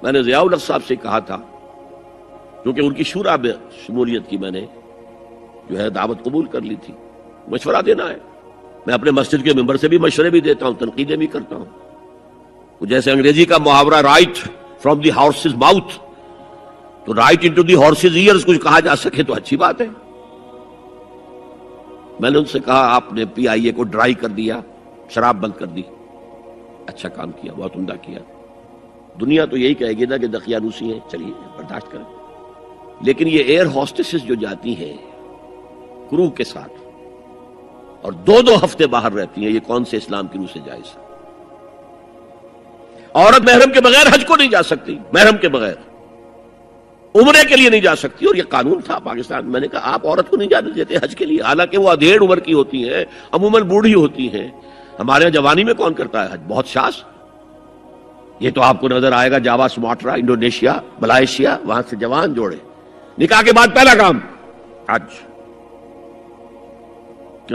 میں نے ضیاء الحق صاحب سے کہا تھا، کیونکہ ان کی شورا میں شمولیت کی میں نے جو ہے دعوت قبول کر لی تھی، مشورہ دینا ہے. میں اپنے مسجد کے ممبر سے بھی مشورے بھی دیتا ہوں، تنقیدیں بھی کرتا ہوں. جیسے انگریزی کا محاورہ right from the horses mouth, تو right into the horses ears کچھ کہا جا سکے تو اچھی بات ہے. میں نے ان سے کہا آپ نے پی آئی اے کو ڈرائی کر دیا، شراب بند کر دی، اچھا کام کیا، بہت عمدہ کیا. دنیا تو یہی کہے گی نا کہ دقیانوسی ہیں، چلیے برداشت کریں. لیکن یہ ایئر ہوسٹسز جو جاتی ہیں کرو کے ساتھ اور 2 ہفتے باہر رہتی ہیں، یہ کون سے اسلام کی روح سے جائز ہے؟ عورت محرم کے بغیر حج کو نہیں جا سکتی، محرم کے بغیر عمرے کے لیے نہیں جا سکتی، اور یہ قانون تھا پاکستان. میں نے کہا آپ عورت کو نہیں جانے دیتے حج کے لیے، حالانکہ وہ ادھیڑ عمر کی ہوتی ہیں، عموماً بوڑھی ہوتی ہیں. ہمارے یہاں جوانی میں کون کرتا ہے حج؟ بہت شاذ. یہ تو آپ کو نظر آئے گا جاوا، سماٹرا، انڈونیشیا، ملائیشیا، وہاں سے جوان جوڑے نکاح کے بعد پہلا کام حج.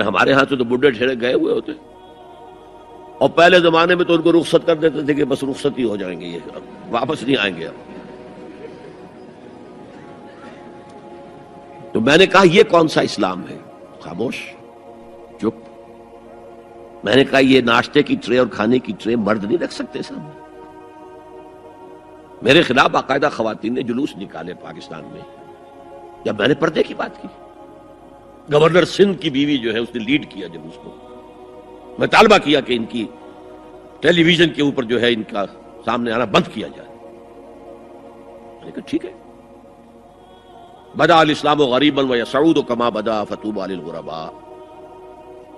ہمارے ہاں سے تو بڈھے ٹھیرے گئے ہوئے ہوتے، اور پہلے زمانے میں تو ان کو رخصت کر دیتے تھے کہ بس رخصت ہی ہو جائیں گے، یہ واپس نہیں آئیں گے. اب تو میں نے کہا یہ کون سا اسلام ہے؟ خاموش، چپ. میں نے کہا یہ ناشتے کی ٹرے اور کھانے کی ٹرے مرد نہیں رکھ سکتے سامنے. میرے خلاف باقاعدہ خواتین نے جلوس نکالے پاکستان میں جب میں نے پردے کی بات کی. گورنر سندھ کی بیوی جو ہے اس نے لیڈ کیا جلوس کو. میں طالبہ کیا کہ ان کی ٹیلی ویژن کے اوپر جو ہے ان کا سامنے آنا بند کیا جائے. میں نے کہا ٹھیک ہے. بدا الاسلام غریبا ویسعود کما بدا فطوبی للغرباء.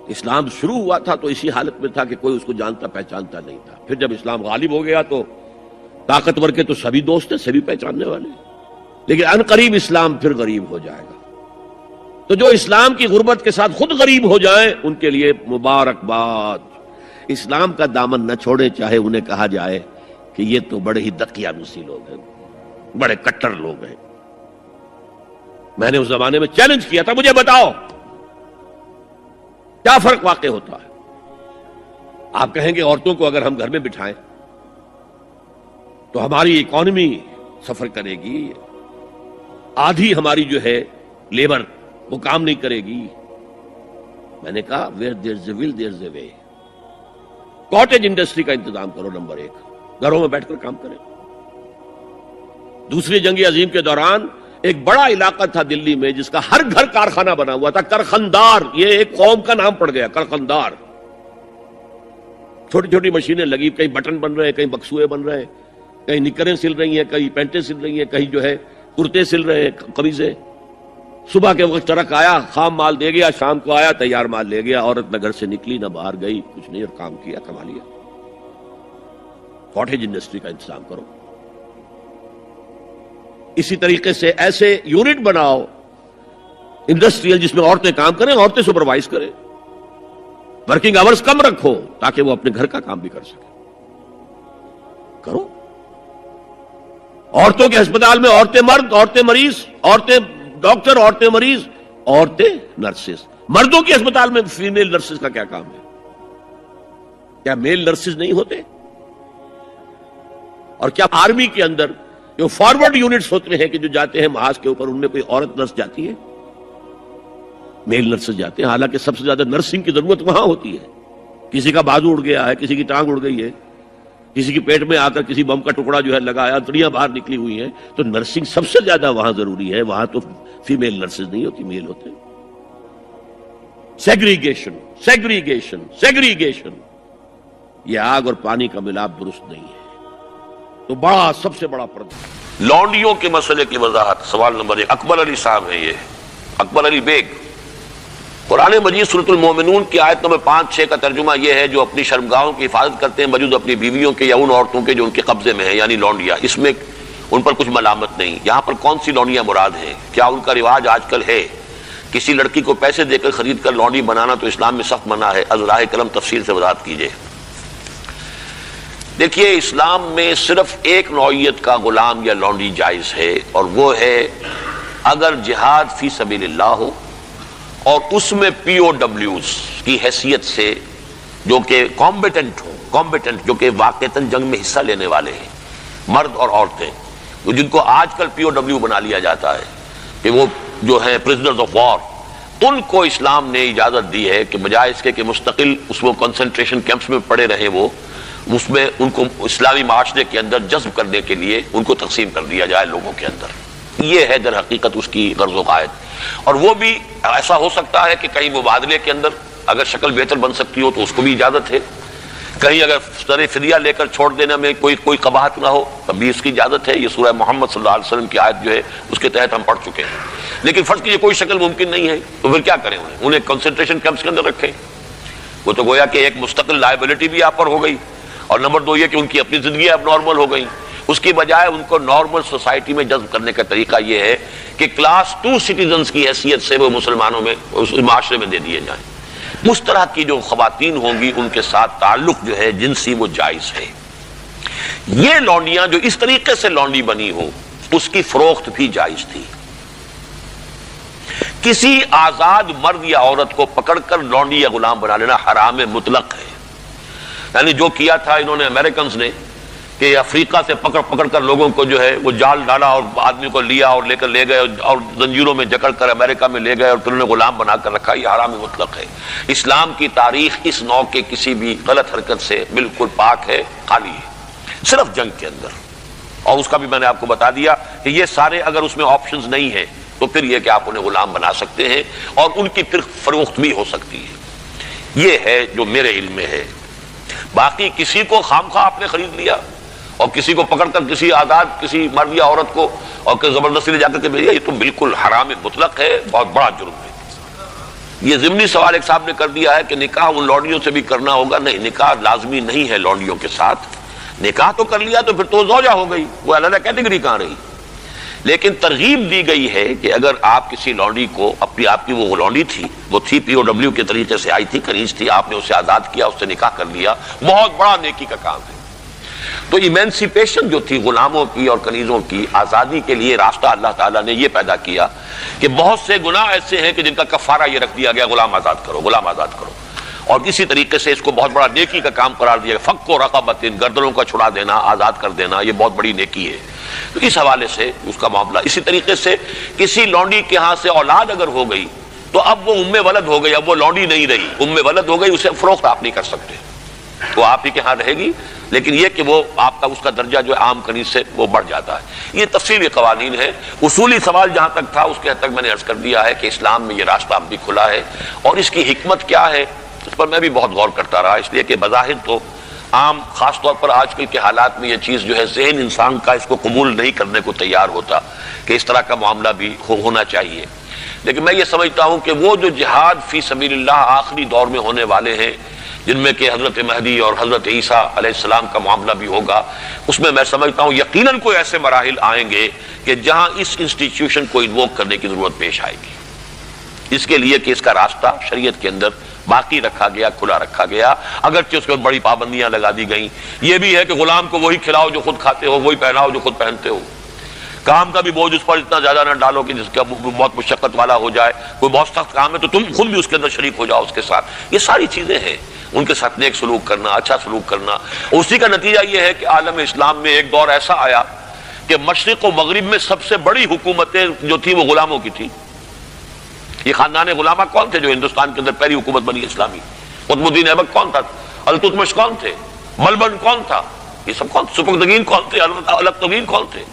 اسلام شروع ہوا تھا تو اسی حالت میں تھا کہ کوئی اس کو جانتا پہچانتا نہیں تھا. پھر جب اسلام غالب ہو گیا تو طاقتور کے تو سبھی دوست ہیں، سبھی پہچاننے والے. لیکن ان قریب اسلام پھر غریب ہو جائے گا. تو جو اسلام کی غربت کے ساتھ خود غریب ہو جائیں ان کے لیے مبارکباد. اسلام کا دامن نہ چھوڑے، چاہے انہیں کہا جائے کہ یہ تو بڑے ہی دقیانوسی لوگ ہیں، بڑے کٹر لوگ ہیں. میں نے اس زمانے میں چیلنج کیا تھا، مجھے بتاؤ کیا فرق واقع ہوتا ہے. آپ کہیں گے عورتوں کو اگر ہم گھر میں بٹھائیں تو ہماری اکانومی سفر کرے گی، آدھی ہماری جو ہے لیبر وہ کام نہیں کرے گی. میں نے کہا where there's a will there's a way. Cottage industry کا انتظام کرو. نمبر 1، گھروں میں بیٹھ کر کام کریں. دوسری جنگ عظیم کے دوران ایک بڑا علاقہ تھا دلی میں جس کا ہر گھر کارخانہ بنا ہوا تھا، کرخندار. یہ ایک قوم کا نام پڑ گیا، کرخندار. چھوٹی چھوٹی مشینیں لگی، کہیں بٹن بن رہے ہیں، کہیں بکسوئے بن رہے ہیں، کہیں نکریں سل رہی ہیں، کہیں پینٹیں سل رہی ہیں، کہیں جو ہے کرتے سل رہے ہیں، قمیضیں. صبح کے وقت ٹرک آیا، خام مال دے گیا، شام کو آیا، تیار مال لے گیا. عورت نہ گھر سے نکلی نہ باہر گئی، کچھ نہیں، اور کام کیا، کما لیا. کاٹیج انڈسٹری کا انتظام کرو. اسی طریقے سے ایسے یونٹ بناؤ انڈسٹریل جس میں عورتیں کام کریں، عورتیں سپروائز کریں. ورکنگ آورز کم رکھو تاکہ وہ اپنے گھر کا کام بھی کر سکیں. کرو. عورتوں کے ہسپتال میں عورتیں مرد، عورتیں مریض، عورتیں ڈاکٹر، عورتیں مریض، عورتیں نرسز. مردوں کے ہسپتال میں فیمیل نرسز کا کیا کام ہے؟ کیا میل نرسز نہیں ہوتے؟ اور کیا آرمی کے اندر جو فارورڈ یونٹس ہوتے ہیں کہ جو جاتے ہیں محاذ کے اوپر، ان میں کوئی عورت نرس جاتی ہے؟ میل نرسز جاتے ہیں. حالانکہ سب سے زیادہ نرسنگ کی ضرورت وہاں ہوتی ہے. کسی کا بازو اڑ گیا ہے، کسی کی ٹانگ اڑ گئی ہے، کسی کی پیٹ میں آ کر کسی بم کا ٹکڑا جو ہے لگایا، انتڑیاں باہر نکلی ہوئی ہیں، تو نرسنگ سب سے زیادہ وہاں ضروری ہے. وہاں تو فیمیل نرسز نہیں ہوتی، میل ہوتے. Segregation, segregation, segregation. یہ آگ اور پانی کا ملاپ درست نہیں ہے. تو بڑا سب سے بڑا پردہ لونڈیوں کے مسئلے کی وضاحت. سوال نمبر 1 اکبر علی صاحب ہیں. یہ اکبر علی بیگ. قرآن مجید سورۃ المومنون کی آیت نمبر 5-6 کا ترجمہ یہ ہے: جو اپنی شرمگاہوں کی حفاظت کرتے ہیں موجود اپنی بیویوں کے یا ان عورتوں کے جو ان کے قبضے میں ہیں، یعنی لونڈیاں. اس میں ان پر کچھ ملامت نہیں. یہاں پر کون سی لونڈیاں مراد ہیں؟ کیا ان کا رواج آج کل ہے کسی لڑکی کو پیسے دے کر خرید کر لونڈی بنانا؟ تو اسلام میں سخت منع ہے. از راہ کرم تفصیل سے وضاحت کیجیے. دیکھیے، اسلام میں صرف ایک نوعیت کا غلام یا لونڈی جائز ہے، اور وہ ہے اگر جہاد فی سبیل اللہ ہو اور اس میں پی او ڈبلیوز کی حیثیت سے جو کہ کمبیٹنٹ ہوں، جو کہ واقعتاً جنگ میں حصہ لینے والے ہیں، مرد اور عورتیں جن کو آج کل پی او ڈبلیو بنا لیا جاتا ہے کہ وہ جو ہیں پرزنرز آف وار، ان کو اسلام نے اجازت دی ہے کہ بجائے اس کے کہ مستقل اس وہ کنسنٹریشن کیمپس میں پڑے رہیں، وہ اس میں ان کو اسلامی معاشرے کے اندر جذب کرنے کے لیے ان کو تقسیم کر دیا جائے لوگوں کے اندر. یہ ہے در حقیقت اس کی غرض و غایت. اور وہ بھی ایسا ہو سکتا ہے کہ کہیں مبادلے کے اندر اگر شکل بہتر بن سکتی ہو تو اس کو بھی اجازت ہے، کہیں اگر سر فدیہ لے کر چھوڑ دینے میں کوئی قباحت نہ ہو تب بھی اس کی اجازت ہے. یہ سورہ محمد صلی اللہ علیہ وسلم کی آیت جو ہے اس کے تحت ہم پڑھ چکے ہیں. لیکن فرض کیجیے کوئی شکل ممکن نہیں ہے تو پھر کیا کریں؟ انہیں کنسنٹریشن کیمپس کے اندر رکھیں. وہ تو گویا کہ ایک مستقل لائبلٹی بھی آپ پر ہو گئی، اور نمبر دو یہ کہ ان کی اپنی زندگی اب نارمل ہو گئی. اس کی بجائے ان کو نارمل سوسائٹی میں جذب کرنے کا طریقہ یہ ہے کہ کلاس 2 سٹیزنز کی حیثیت سے وہ مسلمانوں میں اس معاشرے میں دے دیے جائیں. اس طرح کی جو خواتین ہوں گی ان کے ساتھ تعلق جو ہے جنسی وہ جائز ہے. یہ لونڈیاں جو اس طریقے سے لونڈی بنی ہو اس کی فروخت بھی جائز تھی. کسی آزاد مرد یا عورت کو پکڑ کر لونڈی یا غلام بنا لینا حرام مطلق ہے. یعنی جو کیا تھا انہوں نے امریکنز نے کہ افریقہ سے پکڑ کر لوگوں کو جو ہے وہ جال ڈالا اور آدمی کو لیا اور لے کر لے گئے اور زنجیروں میں جکڑ کر امریکہ میں لے گئے اور پھر انہوں نے غلام بنا کر رکھا. یہ حرام مطلق ہے. اسلام کی تاریخ اس نوع کے کسی بھی غلط حرکت سے بالکل پاک ہے، خالی ہے، صرف جنگ کے اندر. اور اس کا بھی میں نے آپ کو بتا دیا کہ یہ سارے اگر اس میں آپشنز نہیں ہیں تو پھر یہ کہ آپ انہیں غلام بنا سکتے ہیں اور ان کی پھر فروخت بھی ہو سکتی ہے. یہ ہے جو میرے علم میں ہے. باقی کسی کو خامخواہ آپ نے خرید لیا اور کسی کو پکڑ کر کسی آزاد کسی مرد یا عورت کو اور زبردستی لے جا کر کے بھیجا، یہ تو بالکل حرام مطلق ہے، بہت بڑا جرم ہے. یہ ضمنی سوال ایک صاحب نے کر دیا ہے کہ نکاح ان لونڈیوں سے بھی کرنا ہوگا. نہیں، نکاح لازمی نہیں ہے لونڈیوں کے ساتھ. نکاح تو کر لیا تو پھر تو زوجہ ہو گئی، وہ علیحدہ کیٹیگری کہاں رہی. لیکن ترغیب دی گئی ہے کہ اگر آپ کسی لونڈی کو آپ کی وہ لونڈی تھی، وہ تھی پی او ڈبلیو کے طریقے سے آئی تھی، کنیز تھی، آپ نے اسے آزاد کیا، اس سے نکاح کر لیا، بہت بڑا نیکی کا کام ہے. تو ایمینسیپیشن جو تھی غلاموں کی اور کنیزوں کی آزادی کے لیے راستہ اللہ تعالیٰ نے یہ پیدا کیا کہ بہت سے گناہ ایسے ہیں کہ جن کا کفارہ یہ رکھ دیا گیا غلام آزاد کرو، غلام آزاد کرو. اور اسی طریقے سے اس کو بہت بڑا نیکی کا کام قرار دیا گیا. فک و رقبۃ، گردنوں کا چھڑا دینا، آزاد کر دینا، یہ بہت بڑی نیکی ہے. تو اس حوالے سے اس کا معاملہ. اسی طریقے سے کسی لونڈی کے ہاں سے اولاد اگر ہو گئی تو اب وہ ام ولد ہو گئی، اب وہ لونڈی نہیں رہی، ام ولد ہو گئی، اسے فروخت آپ نہیں کر سکتے، وہ آپ ہی کے ہاں رہے گی. لیکن یہ کہ وہ آپ کا اس کا درجہ جو عام کنیز سے وہ بڑھ جاتا ہے. یہ تفصیلی قوانین ہے. اصولی سوال جہاں تک تھا اس کے حد تک میں نے عرض کر دیا ہے کہ اسلام میں یہ راستہ اب بھی کھلا ہے. اور اس کی حکمت کیا ہے اس پر میں بھی بہت غور کرتا رہا، اس لیے کہ بظاہر تو عام خاص طور پر آج کل کے حالات میں یہ چیز جو ہے ذہن انسان کا اس کو قبول نہیں کرنے کو تیار ہوتا کہ اس طرح کا معاملہ بھی ہونا چاہیے. لیکن میں یہ سمجھتا ہوں کہ وہ جو جہاد فی سبیل اللہ آخری دور میں ہونے والے ہیں، جن میں کہ حضرت مہدی اور حضرت عیسیٰ علیہ السلام کا معاملہ بھی ہوگا، اس میں سمجھتا ہوں یقیناً کوئی ایسے مراحل آئیں گے کہ جہاں اس انسٹیٹیوشن کو انووک کرنے کی ضرورت پیش آئے گی. اس کے لیے کہ اس کا راستہ شریعت کے اندر باقی رکھا گیا، کھلا رکھا گیا، اگرچہ اس کے بعد بڑی پابندیاں لگا دی گئیں. یہ بھی ہے کہ غلام کو وہی کھلاؤ جو خود کھاتے ہو، وہی پہناؤ جو خود پہنتے ہو. کام کا بھی بوجھ اس پر اتنا زیادہ نہ ڈالو کہ جس کا بہت مشقت والا ہو جائے. کوئی بہت سخت کام ہے تو تم خود بھی اس کے اندر شریک ہو جاؤ اس کے ساتھ. یہ ساری چیزیں ہیں، ان کے ساتھ نیک سلوک کرنا، اچھا سلوک کرنا. اسی کا نتیجہ یہ ہے کہ عالم اسلام میں ایک دور ایسا آیا کہ مشرق و مغرب میں سب سے بڑی حکومتیں جو تھیں وہ غلاموں کی تھی. یہ خاندان غلامہ کون تھے جو ہندوستان کے اندر پہلی حکومت بنی اسلامی؟ قطب الدین ایبک کون تھا؟ التتمش کون تھے؟ ملبن کون تھا؟ یہ سب کون؟ سبکتگین کون تھے؟ الکتگین کون تھے؟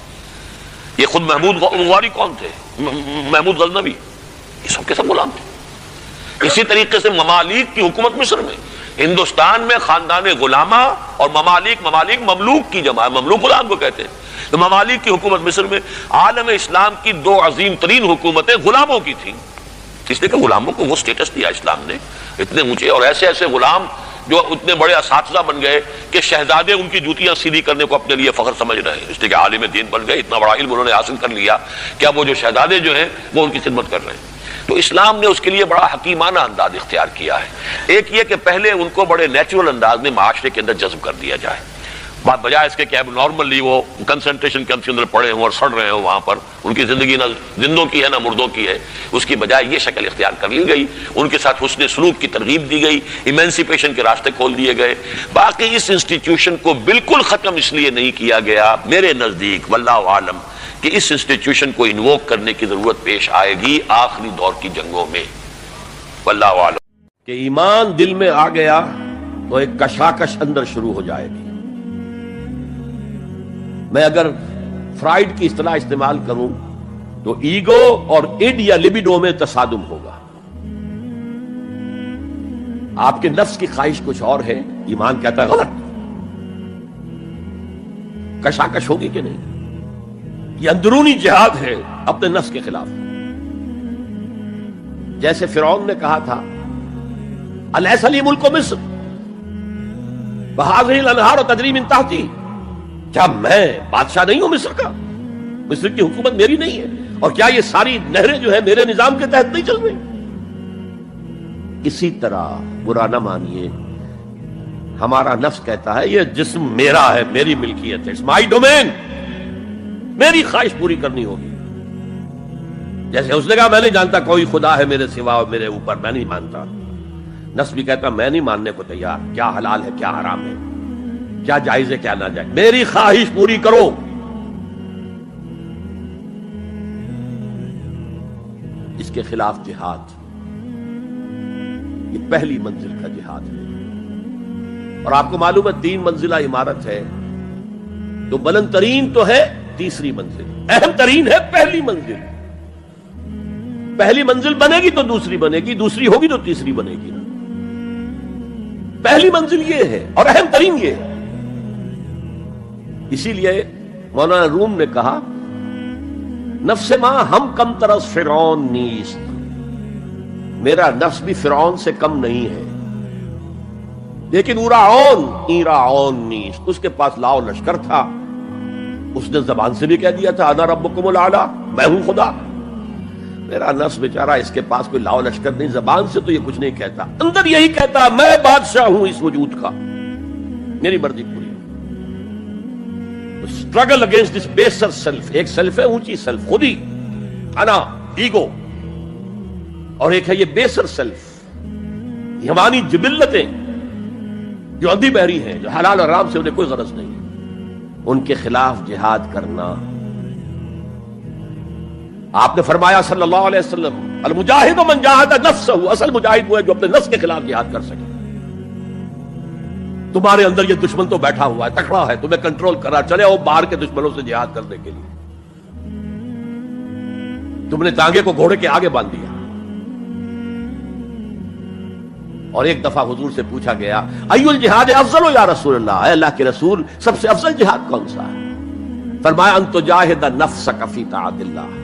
یہ خود محمود غواری کون تھے؟ محمود غزنوی، یہ سب کے سب غلام تھے. اسی طریقے سے ممالک کی حکومت مصر میں، ہندوستان میں خاندان غلامہ اور ممالک مملوک کی جمع، مملوک غلام کو کہتے ہیں. تو ممالک کی حکومت مصر میں عالم اسلام کی دو عظیم ترین حکومتیں غلاموں کی تھیں. اس لیے کہ غلاموں کو وہ سٹیٹس دیا اسلام نے اتنے اونچے، اور ایسے ایسے غلام جو اتنے بڑے اساتذہ بن گئے کہ شہزادے ان کی جوتیاں سیدھی کرنے کو اپنے لیے فخر سمجھ رہے ہیں. اس لیے کہ عالم دین بن گئے، اتنا بڑا علم انہوں نے حاصل کر لیا کہ اب وہ جو شہزادے جو ہیں وہ ان کی خدمت کر رہے ہیں. تو اسلام نے اس کے لیے بڑا حکیمانہ انداز اختیار کیا ہے. ایک یہ کہ پہلے ان کو بڑے نیچرل انداز میں معاشرے کے اندر جذب کر دیا جائے. بات بجائے اس کے کہ اب نارملی وہ کنسنٹریشن کیمپ کے اندر پڑے ہوں اور سڑ رہے ہوں وہاں پر، ان کی زندگی نہ زندوں کی ہے نہ مردوں کی ہے، اس کی بجائے یہ شکل اختیار کر لی گئی، ان کے ساتھ حسن سلوک کی ترغیب دی گئی، ایمینسیپیشن کے راستے کھول دیے گئے۔ باقی اس انسٹیٹیوشن کو بالکل ختم اس لیے نہیں کیا گیا میرے نزدیک واللہ عالم کہ اس انسٹیٹیوشن کو انووک کرنے کی ضرورت پیش آئے گی آخری دور کی جنگوں میں، واللہ عالم۔ کہ ایمان دل میں آ گیا تو ایک کشاکش اندر شروع ہو جائے گی۔ میں اگر فرائیڈ کی اصطلاح استعمال کروں تو ایگو اور اڈ یا لبیڈو میں تصادم ہوگا۔ آپ کے نفس کی خواہش کچھ اور ہے، ایمان کہتا ہے غلط، کشاکش ہوگی کہ نہیں؟ یہ اندرونی جہاد ہے اپنے نفس کے خلاف۔ جیسے فرعون نے کہا تھا الیس لی ملک مصر وہذہ الانہار تجری من تحتی، کیا میں بادشاہ نہیں ہوں مصر کا؟ مصر کی حکومت میری نہیں ہے، اور کیا یہ ساری نہریں جو ہے میرے نظام کے تحت نہیں چل رہی؟ اسی طرح برا نہ مانیے، ہمارا نفس کہتا ہے یہ جسم میرا ہے، میری ملکیت ہے، اٹس مائی ڈومین، میری خواہش پوری کرنی ہوگی۔ جیسے اس نے کہا میں نہیں جانتا کوئی خدا ہے میرے سوا اور میرے اوپر، میں نہیں مانتا۔ نفس بھی کہتا میں نہیں ماننے کو تیار، کیا حلال ہے کیا حرام ہے، کیا جائز ہے کیا ناجائز، میری خواہش پوری کرو۔ اس کے خلاف جہاد، یہ پہلی منزل کا جہاد ہے، اور آپ کو معلوم ہے 3 منزلہ عمارت ہے، تو بلند ترین تو ہے تیسری منزل، اہم ترین ہے پہلی منزل۔ پہلی منزل بنے گی تو دوسری بنے گی، دوسری ہوگی تو تیسری بنے گی۔ پہلی منزل یہ ہے اور اہم ترین یہ ہے۔ اسی لیے مولانا روم نے کہا نفس ماں ہم کم طرز فرعون نیست، میرا نفس بھی فرعون سے کم نہیں ہے، لیکن ایراعون نیست، اس کے پاس لاؤ لشکر تھا، اس نے زبان سے بھی کہہ دیا تھا انا ربکم الاعلی، میں ہوں خدا۔ میرا نفس بیچارہ اس کے پاس کوئی لاؤ لشکر نہیں، زبان سے تو یہ کچھ نہیں کہتا، اندر یہی کہتا میں بادشاہ ہوں اس وجود کا، میری مرضی پوری۔ اسٹرگل اگینسٹ دس بیسر سیلف، ایک سیلف ہے اونچی سیلف، خودی، انا، ایگو، اور ایک ہے یہ بیسر سیلف، یہ ہماری جبلتیں جو اندھی بہری ہیں، جو حلال اور حرام سے انہیں کوئی غرض نہیں، ان کے خلاف جہاد کرنا۔ آپ نے فرمایا صلی اللہ علیہ وسلم المجاہد من جاہد نفسہ، اصل مجاہد وہ ہے جو اپنے نفس کے خلاف جہاد کر سکے۔ تمہارے اندر یہ دشمن تو بیٹھا ہوا ہے، تکڑا ہے، تمہیں کنٹرول کرا، چلے وہ باہر کے دشمنوں سے جہاد کرنے کے لیے، تم نے ٹانگے کو گھوڑے کے آگے باندھ دیا۔ اور ایک دفعہ حضور سے پوچھا گیا ایو الجہاد افضل یا رسول اللہ، اے اللہ کے رسول سب سے افضل جہاد کون سا ہے؟ فرمایا ان تجاہد نفسک فی طاعت اللہ،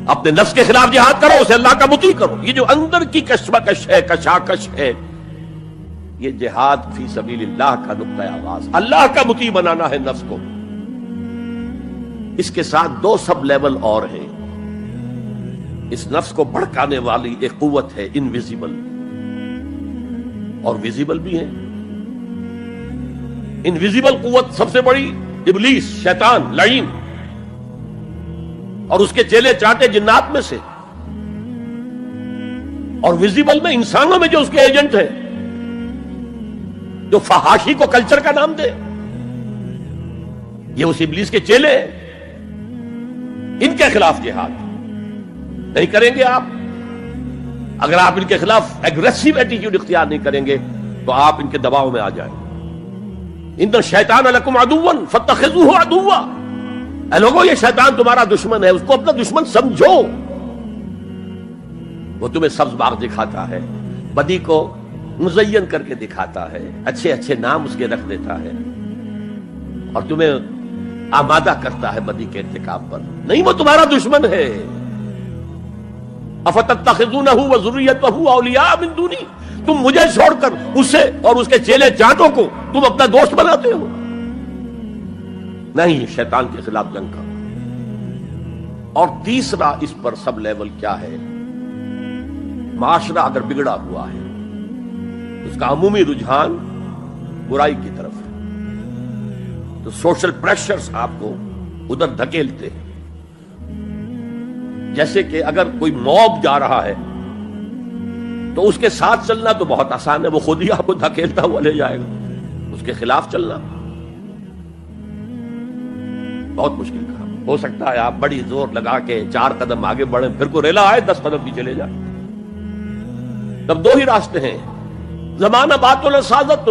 اپنے نفس کے خلاف جہاد کرو، اسے اللہ کا مطیع کرو۔ یہ جو اندر کی کشمکش ہے، کشاکش ہے، یہ جہاد فی سبیل اللہ کا نقطہ آغاز، اللہ کا مطیع بنانا ہے نفس کو۔ اس کے ساتھ 2 سب لیول اور ہیں۔ اس نفس کو بھڑکانے والی ایک قوت ہے انویزیبل، اور ویزیبل بھی ہے۔ انویزیبل قوت سب سے بڑی ابلیس، شیطان، لعین، اور اس کے چیلے چاٹے جنات میں سے، اور ویزیبل میں انسانوں میں جو اس کے ایجنٹ ہیں، جو فحاشی کو کلچر کا نام دے، یہ اس ابلیس کے چیلے ہیں۔ ان کے خلاف جہاد نہیں کریں گے آپ، اگر آپ ان کے خلاف ایگریسو ایٹیٹیوڈ اختیار نہیں کریں گے تو آپ ان کے دباؤ میں آ جائیں۔ ان الشیطان لکم عدو فاتخذوہ عدوا، اے لوگوں یہ شیطان تمہارا دشمن ہے، اس کو اپنا دشمن سمجھو۔ وہ تمہیں سبز باغ دکھاتا ہے، بدی کو مزین کر کے دکھاتا ہے، اچھے اچھے نام اس کے رکھ دیتا ہے، اور تمہیں آمادہ کرتا ہے بدی کے ارتکاب پر۔ نہیں، وہ تمہارا دشمن ہے۔ افتتخذونہ وذریتہ اولیاء من دونی، تم مجھے چھوڑ کر اسے اور اس کے چیلے چاٹوں کو تم اپنا دوست بناتے ہو۔ نہیں، شیطان کے خلاف جنگ کا۔ اور تیسرا اس پر سب لیول کیا ہے؟ معاشرہ اگر بگڑا ہوا ہے، اس کا عمومی رجحان برائی کی طرف ہے، تو سوشل پریشرز آپ کو ادھر دھکیلتے ہیں. جیسے کہ اگر کوئی موب جا رہا ہے تو اس کے ساتھ چلنا تو بہت آسان ہے، وہ خود ہی آپ کو دھکیلتا ہوا لے جائے گا. اس کے خلاف چلنا بہت مشکل کام. ہو سکتا ہے آپ بڑی زور لگا کے 4 قدم آگے بڑھیں، پھر کو ریلا آئے 10 قدم پیچھے لے جائے. تب 2 ہی راستے ہیں، زمانہ بات و سازت.